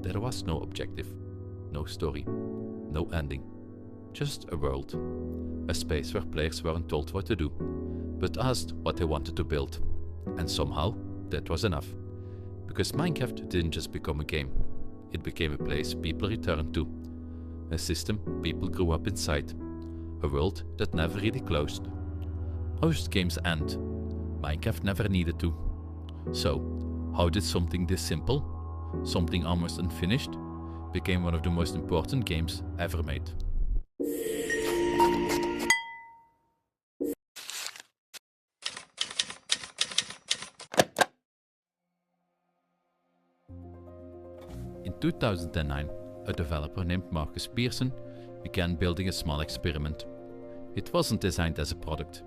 There was no objective, no story, no ending. Just a world. A space where players weren't told what to do, but asked what they wanted to build. And somehow, that was enough. Because Minecraft didn't just become a game. It became a place people returned to. A system people grew up inside. A world that never really closed. Most games end. Minecraft never needed to. So, how did something this simple, something almost unfinished, became one of the most important games ever made? In 2009, a developer named Marcus Pearson began building a small experiment. It wasn't designed as a product.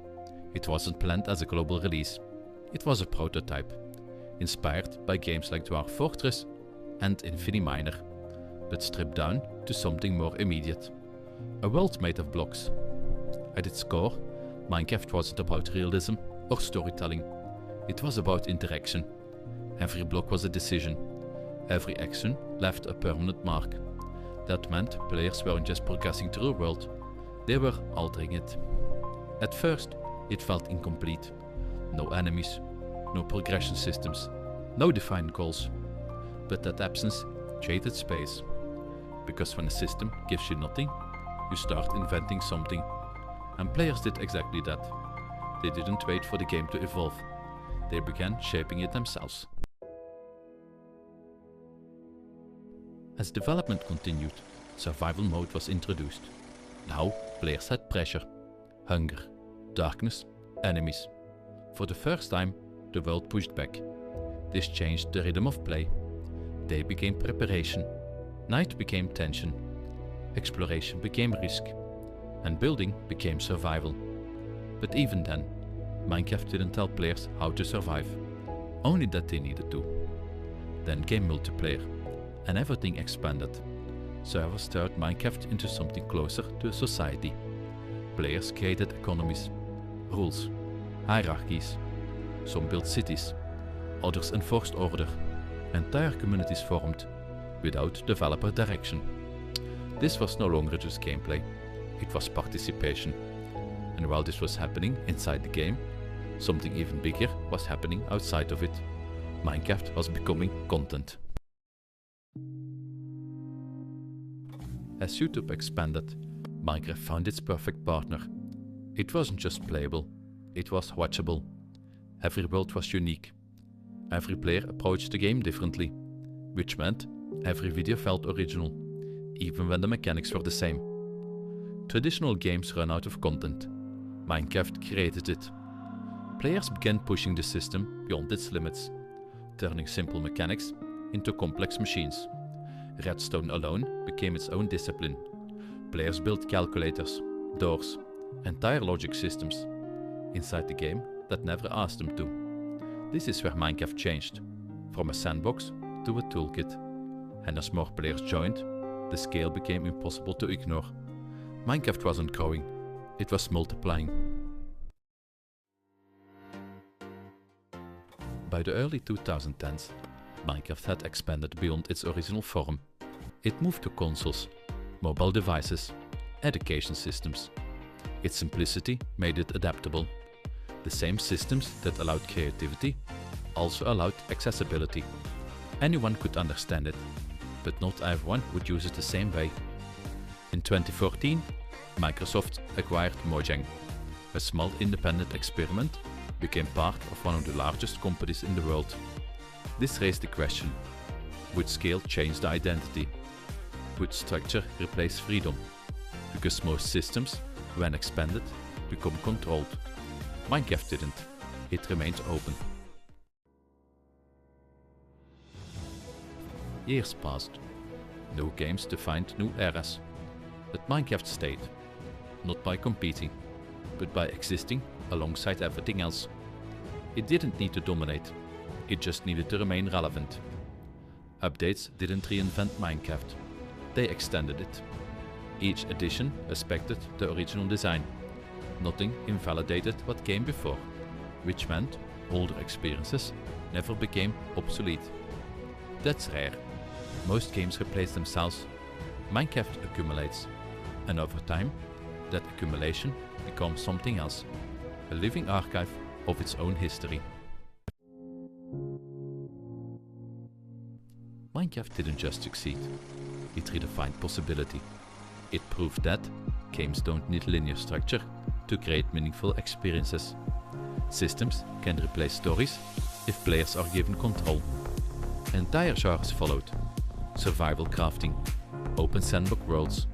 It wasn't planned as a global release. It was a prototype, inspired by games like Dwarf Fortress and Infiniminer, but stripped down to something more immediate. A world made of blocks. At its core, Minecraft wasn't about realism or storytelling. It was about interaction. Every block was a decision. Every action left a permanent mark. That meant players weren't just progressing through a world, they were altering it. At first, it felt incomplete. No enemies, no progression systems, no defined goals. But that absence created space. Because when a system gives you nothing, you start inventing something. And players did exactly that. They didn't wait for the game to evolve. They began shaping it themselves. As development continued, survival mode was introduced. Now, players had pressure, hunger, darkness, enemies. For the first time, the world pushed back. This changed the rhythm of play. Day became preparation, night became tension, exploration became risk, and building became survival. But even then, Minecraft didn't tell players how to survive, only that they needed to. Then came multiplayer, and everything expanded. Servers turned Minecraft into something closer to a society. Players created economies, rules, hierarchies. Some built cities, others enforced order. Entire communities formed, without developer direction. This was no longer just gameplay, it was participation. And while this was happening inside the game, something even bigger was happening outside of it. Minecraft was becoming content. As YouTube expanded, Minecraft found its perfect partner. It wasn't just playable, it was watchable. Every world was unique. Every player approached the game differently, which meant every video felt original, even when the mechanics were the same. Traditional games run out of content. Minecraft created it. Players began pushing the system beyond its limits, turning simple mechanics into complex machines. Redstone alone became its own discipline. Players built calculators, doors, entire logic systems inside the game that never asked them to. This is where Minecraft changed, from a sandbox to a toolkit. And as more players joined, the scale became impossible to ignore. Minecraft wasn't growing, it was multiplying. By the early 2010s, Minecraft had expanded beyond its original form. It moved to consoles, mobile devices, education systems. Its simplicity made it adaptable. The same systems that allowed creativity also allowed accessibility. Anyone could understand it, but not everyone would use it the same way. In 2014, Microsoft acquired Mojang. A small independent experiment became part of one of the largest companies in the world. This raised the question: would scale change the identity? Would structure replace freedom? Because most systems, when expanded, become controlled. Minecraft didn't. It remained open. Years passed. No games defined new eras. But Minecraft stayed. Not by competing, but by existing alongside everything else. It didn't need to dominate. It just needed to remain relevant. Updates didn't reinvent Minecraft. They extended it. Each edition respected the original design. Nothing invalidated what came before, which meant older experiences never became obsolete. That's rare. most games replace themselves, Minecraft accumulates, and over time, that accumulation becomes something else, a living archive of its own history. Minecraft didn't just succeed, it redefined possibility. It proved that games don't need linear structure to create meaningful experiences. Systems can replace stories if players are given control. Entire genres followed: survival crafting, open sandbox worlds,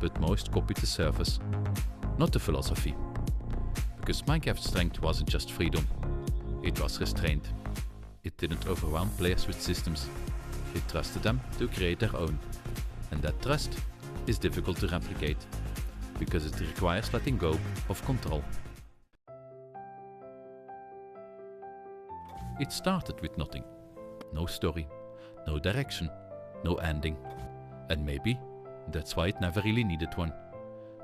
but most copied the surface, not the philosophy. Because Minecraft's strength wasn't just freedom, it was restraint. It didn't overwhelm players with systems, it trusted them to create their own. And that trust is difficult to replicate, because it requires letting go of control. It started with nothing. No story, no direction, no ending. And maybe that's why it never really needed one.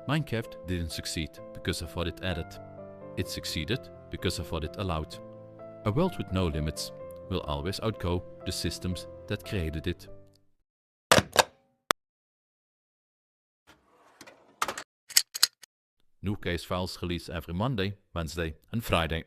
Minecraft didn't succeed because of what it added. It succeeded because of what it allowed. A world with no limits will always outgo the systems that created it. New case files release every Monday, Wednesday and Friday.